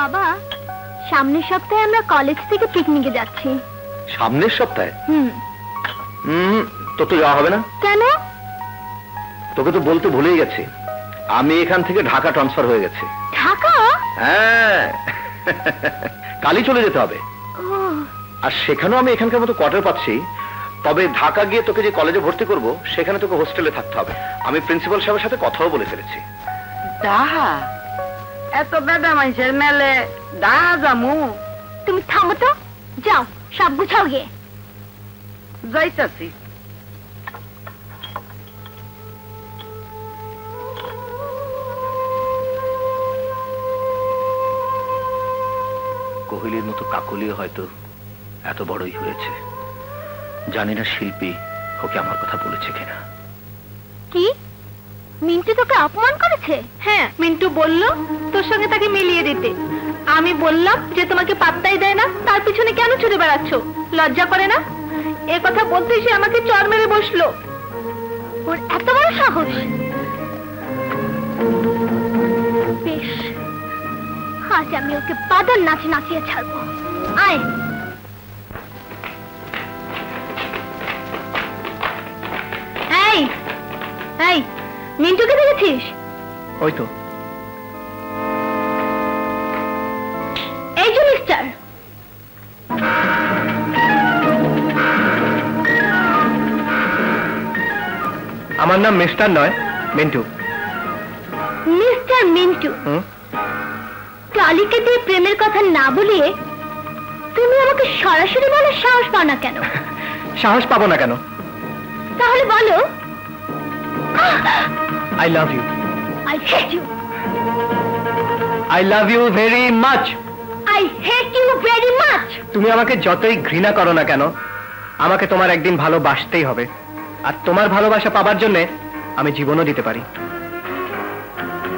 বাবা, সামনের সপ্তাহে আমরা কলেজ থেকে পিকনিকে যাচ্ছি। সামনের সপ্তাহে? তো যাওয়া হবে না। কেন? তোকে তো বলতে ভুলেই গেছি, আমি এখান থেকে ঢাকা ট্রান্সফার হয়ে গেছি। ঢাকা? হ্যাঁ, কালই চলে যেতে হবে। আর সেখানেও আমি এখানকার মতো কোয়ার্টার পাচ্ছি। তবে ঢাকা গিয়ে তোকে যে কলেজে ভর্তি করব, সেখানে তোকে হোস্টেলে থাকতে হবে। আমি প্রিন্সিপাল সাহেবের সাথে কথাও বলে ফেলেছি। এত বেদা মানুষের মেলে ডাহা জামু? তুমি থামো তো, যাও সব গুছাও গিয়ে। যাইতাছি। কোহলির মতো কাকলিও হয়তো এত বড়ই হয়েছে। জানি না শিল্পী ওকে আমার কথা বলেছে কিনা। কি? মিন্টু তোকে অপমান করেছে? হ্যাঁ, মিন্টু বলল তোর সঙ্গে তাকে মিলিয়ে দিতে। আমি বললাম যে তোমাকে পাত্তাই দেয় না, তার পিছনে কেন ছুটে বেড়াচ্ছ? লজ্জা করে না? এ কথা বলতে সে আমাকে চড় মেরে বসলো। ওর এত বড় সাহস! বেশ, আজ আমি ওকে বাদল নাচে নাচিয়ে ছাড়বো। আয়। এই এই, মিন্টুকে দেখেছিস? ওই তো। এই যে মিস্টার, আমার নাম মিস্টার নয়, মিন্টু। মিস্টার মিন্টু, কালীকে দিয়ে প্রেমের কথা না বলিয়ে তুমি আমাকে সরাসরি বলার সাহস পাও না কেন? সাহস পাবো না কেন? তাহলে বলো। I love you. I hate you. I love you very much. I hate you very much. তুমি আমাকে যতই ঘৃণা করো না কেন, আমাকে তোমার একদিন ভালোবাসতেই হবে। আর তোমার ভালোবাসা পাবার জন্য আমি জীবনও দিতে পারি।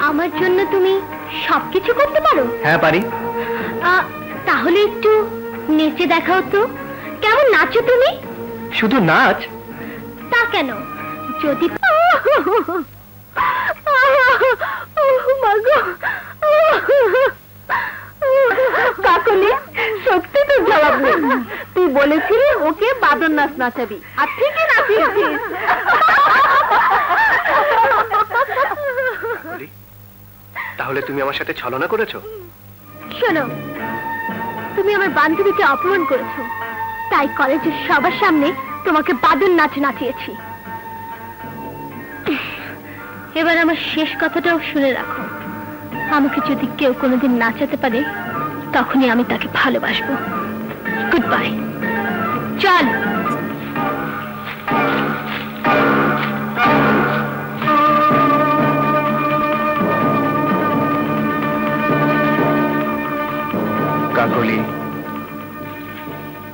আমার জন্য তুমি সবকিছু করতে পারো? হ্যাঁ, পারি। তাহলে একটু নেচে দেখাও তো। কেমন নাচো তুমি? শুধু নাচ? তা কেন, যদি কাকলি, সত্যি তো জবাব নেই। তুই বলেছিলি ওকে বাদর নাচ নাচাবি, আর ঠিকই নাচিয়েছিস। তাহলে তুমি আমার সাথে ছলনা করেছো? শোনো, তুমি আমার বান্ধবীকে অপমান করেছো, তাই কলেজের সবার সামনে তোমাকে বাদর নাচ নাচিয়েছি। এবার আমার শেষ কথাটাও শুনে রাখো, আমাকে যদি কেউ কোনোদিন নাচাতে পারে, তখনই আমি তাকে ভালোবাসবো। Good bye. চল। কাকলি,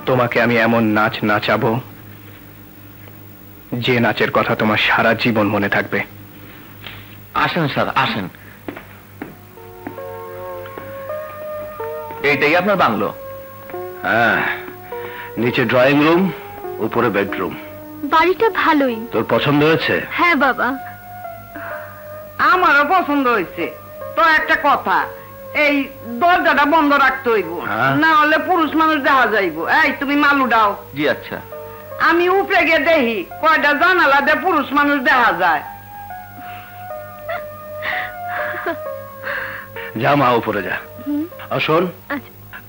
তোমাকে আমি এমন নাচ নাচাবো যে নাচের কথা তোমার সারা জীবন মনে থাকবে। আসেন স্যার, আসেন। এইটাই আপনার বাংলো? হ্যাঁ, নিচে ড্রয়িং রুম, উপরে বেডরুম। বাড়িটা ভালোই। তোর পছন্দ হয়েছে? হ্যাঁ বাবা, আমারও পছন্দ হয়েছে। তো একটা কথা, এই দরজাটা বন্ধ রাখতে হইব, না হলে পুরুষ মানুষ দেখা যাইব। এই তুমি মালু দাও। জি আচ্ছা। আমি উপরে গিয়ে দেখি কয়টা জানালা দিয়ে পুরুষ মানুষ দেখা যায়। যা মা, উপরে যা। শোন,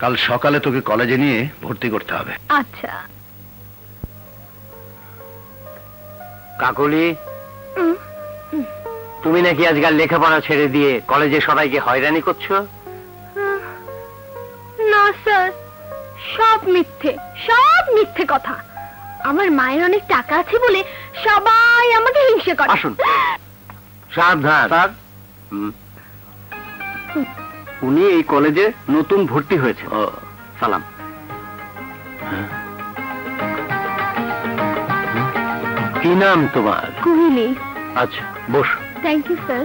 কাল সকালে তোকে কলেজে নিয়ে ভর্তি করতে হবে। আচ্ছা। কাকলি, তুমি নাকি আজকাল লেখাপড়া ছেড়ে দিয়ে কলেজে সবাইকে হয়রানি করছো? না স্যার, সব মিথ্যে, সব মিথ্যে কথা। আমার মায়ের অনেক টাকা আছে বলে সবাই আমাকে হিংসে করে। আসুন। সাবধান স্যার, উনি এই কলেজে নতুন ভর্তি হয়েছে। সালাম। কি নাম তোমার? কোহলি। আচ্ছা, বস। Thank you sir.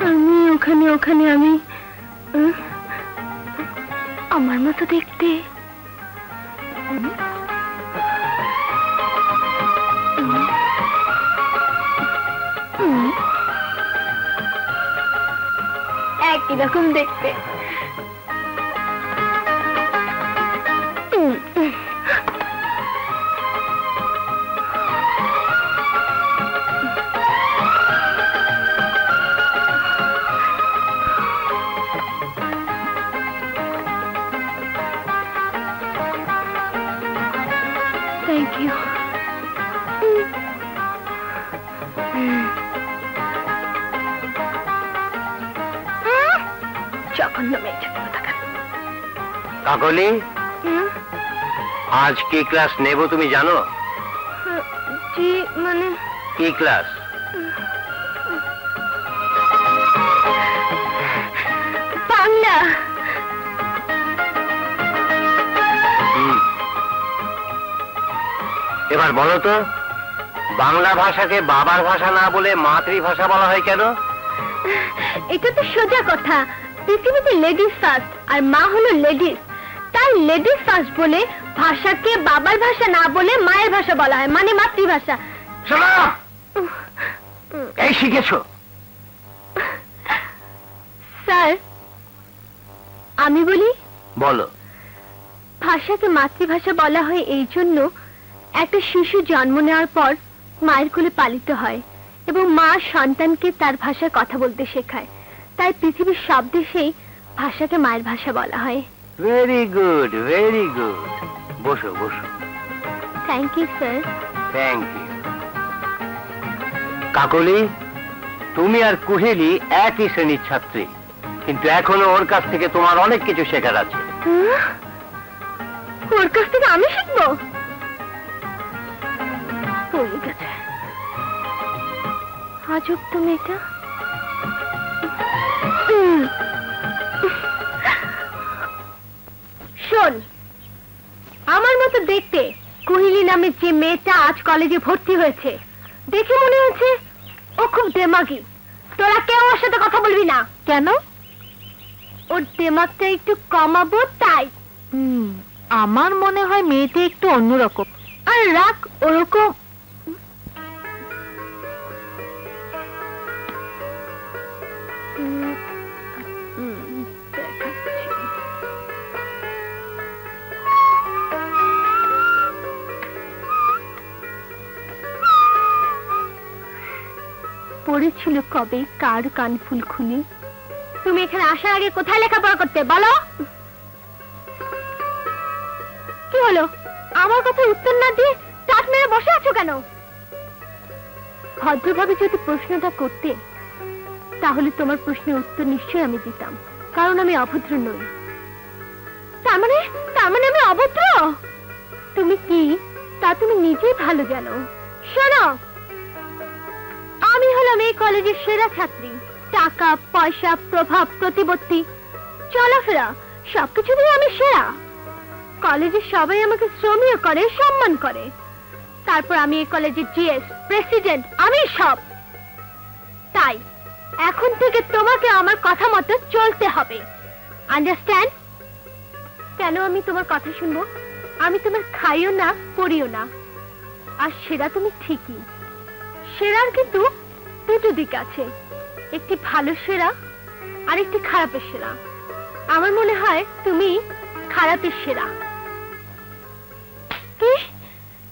আমি ওখানে আমি আমার মতো দেখতে। কিরকম দেখতে। Thank you. জঘন্য মেয়ে। কাকলি, আজ কি ক্লাস নেব তুমি জানো? জি মানে কি ক্লাস? বাংলা। এবার বলো তো, বাংলা ভাষাকে বাবার ভাষা না বলে মাতৃভাষা বলা হয় কেন? এটা তো সোজা কথা। পৃথিবীতে লেডিস ফার্স্ট আর মা হলো লেডিস, তাই লেডিস ফার্স্ট বলে ভাষাকে বাবার ভাষা না বলে মায়ের ভাষা বলা হয়, মানে মাতৃভাষা। শোনো, এই শিখেছো? স্যার আমি বলি। বলো। ভাষাকে মাতৃভাষা বলা হয় এই জন্য, একটা শিশু জন্ম নেওয়ার পর মায়ের কোলে পালিত হয় এবং মা সন্তানকে তার ভাষায় কথা বলতে শেখায়, তাই পৃথিবীর সব দেশেই ভাষাকে মায়ের ভাষা বলা হয়। Very good, very good. বসো বসো। Thank you sir. Thank you. Kakoli, তুমি আর কুহেলি একই শ্রেণীর ছাত্রী, কিন্তু এখনো ওর কাছ থেকে তোমার অনেক কিছু শেখার আছে। ওর কাছ থেকে আমি শিখবো? পড়ে গেছে আজব তো মেয়েটা। শোন, আমার মতো দেখতে কোহিলি নামের যে মেয়েটা আজ কলেজে ভর্তি হয়েছে, দেখে মনে হচ্ছে ও খুব দেমাগী। তোরা কেউ ওর সাথে কথা বলবি না। কেন? ওর দেমাগটা একটু কমাবো তাই। আমার মনে হয় মেয়েটা একটু অন্যরকম। আর রাখ ওরকম। পড়েছিল কবে কার কান ফুল খুলি? তুমি এখানে আসার আগে কোথায় লেখাপড়া করতে বলো? কি হলো, আমার কথা উত্তর না দিয়ে টাট মেরে বসে আছো কেন? ভদ্রভাবে যদি প্রশ্নটা করতে, তাহলে তোমার প্রশ্নের উত্তর নিশ্চয়ই আমি দিতাম, কারণ আমি অভদ্র নই। তার মানে আমি অভদ্র? তুমি কি তা তুমি নিজেই ভালো জানো। শোনো, আমি হলাম এই কলেজের সেরা ছাত্রী। টাকা পয়সা, প্রভাব, প্রতিপত্তি, চলাফেরা সবকিছু দিয়ে আমি সেরা। কলেজের সবাই আমাকে শ্রমীয় করে, সম্মান করে। তারপর আমি এই কলেজের জিএস, প্রেসিডেন্ট, আমি সব। তাই এখন থেকে তোমাকে আমার কথা মতো চলতে হবে। আন্ডারস্ট্যান্ড? কেন আমি তোমার কথা শুনবো? আমি তোমার খাইও না, পড়িও না। আর সেরা তুমি ঠিকই। সেরার কিন্তু দুটো দিক আছে, একটি ভালো সেরা আর একটি খারাপের সেরা। আমার মনে হয় তুমি খারাপের সেরা।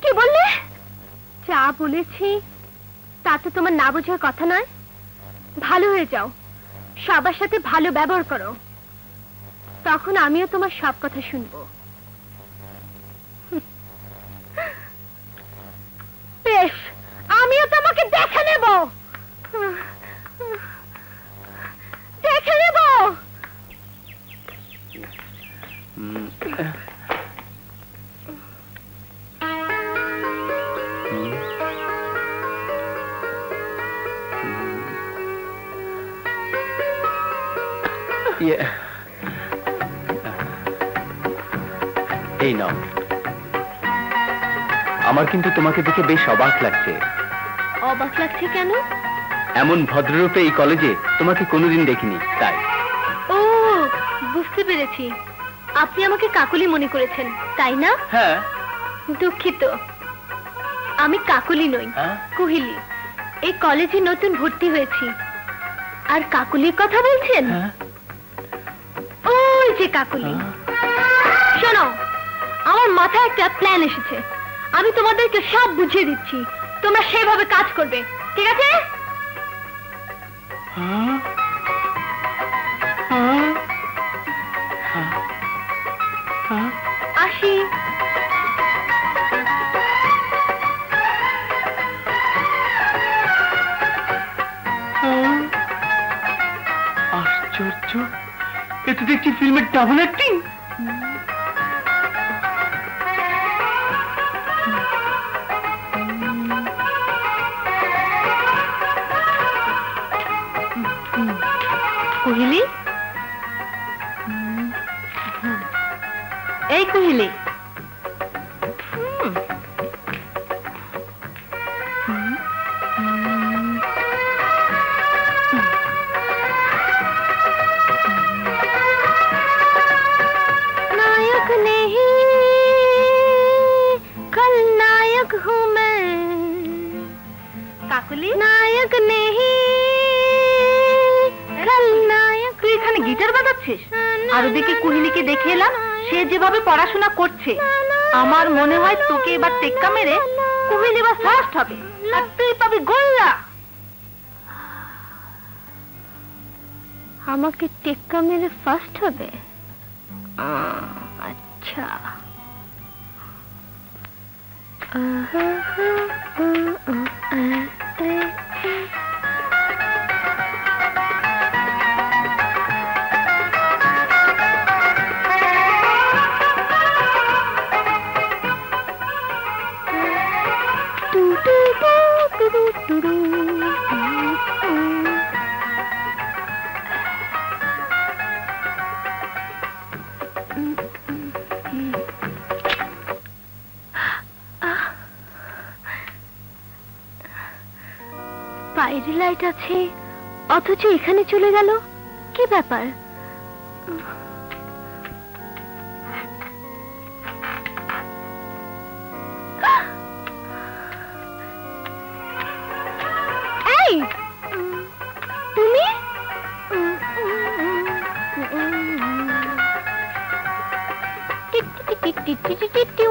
কি বললে? যা বলেছি তা তো তোমার না বোঝার কথা নয়। ভালো হয়ে যাও, সবার সাথে ভালো ব্যবহার করো, তখন আমিও তোমার সব কথা শুনবো। বেশ, আমিও তোমাকে দেখে নেব, দেখে নেব। এই নাও। আমার কিন্তু তোমাকে দেখে বেশ অবাক লাগছে। অবাক লাগছে কেন? এমন ভদ্ররূপে এই কলেজে তোমাকে কোনোদিন দেখিনি, তাই। ও, বুঝতে পেরেছি, আপনি আমাকে কাকলি মনে করেছেন, তাই না? হ্যাঁ। দুঃখিত, আমি কাকলি নই, কোহিলি। এই কলেজে নতুন ভর্তি হয়েছি। আর কাকলির কথা বলছেন? যে কাকুলি, শোনো, আমার মাথায় একটা প্ল্যান এসেছে। আমি তোমাদেরকে সব বুঝিয়ে দিচ্ছি, তোমরা সেভাবে কাজ করবে, ঠিক আছে? আসি। আশ্চর্য, এ তো দেখছি ফিল্মের ডাবল অ্যাক্টিং। কুহিলি, এই কুহিলি, नायक नहीं कल नायक हूँ मैं, কাকুলি, नायक नहीं कल नायक। তুই এখানে গিটার বাজাচ্ছিস আর ওদিকে কুহিলিকে দেখে এলাম সে যেভাবে পড়াশোনা করছে, আমার মনে হয় তোকে এবার টেক্কা মেরে কুহিলি বা ফার্স্ট হবে আর তুই পাবি গোল্লা। আমাকে টেক্কা মেরে ফার্স্ট হবে? আচ্ছা। বাইরে লাইট আছে অথচ এখানে চলে গেল, কি ব্যাপার? এই তুমি? Tick tick tick tick tick tick tick tick.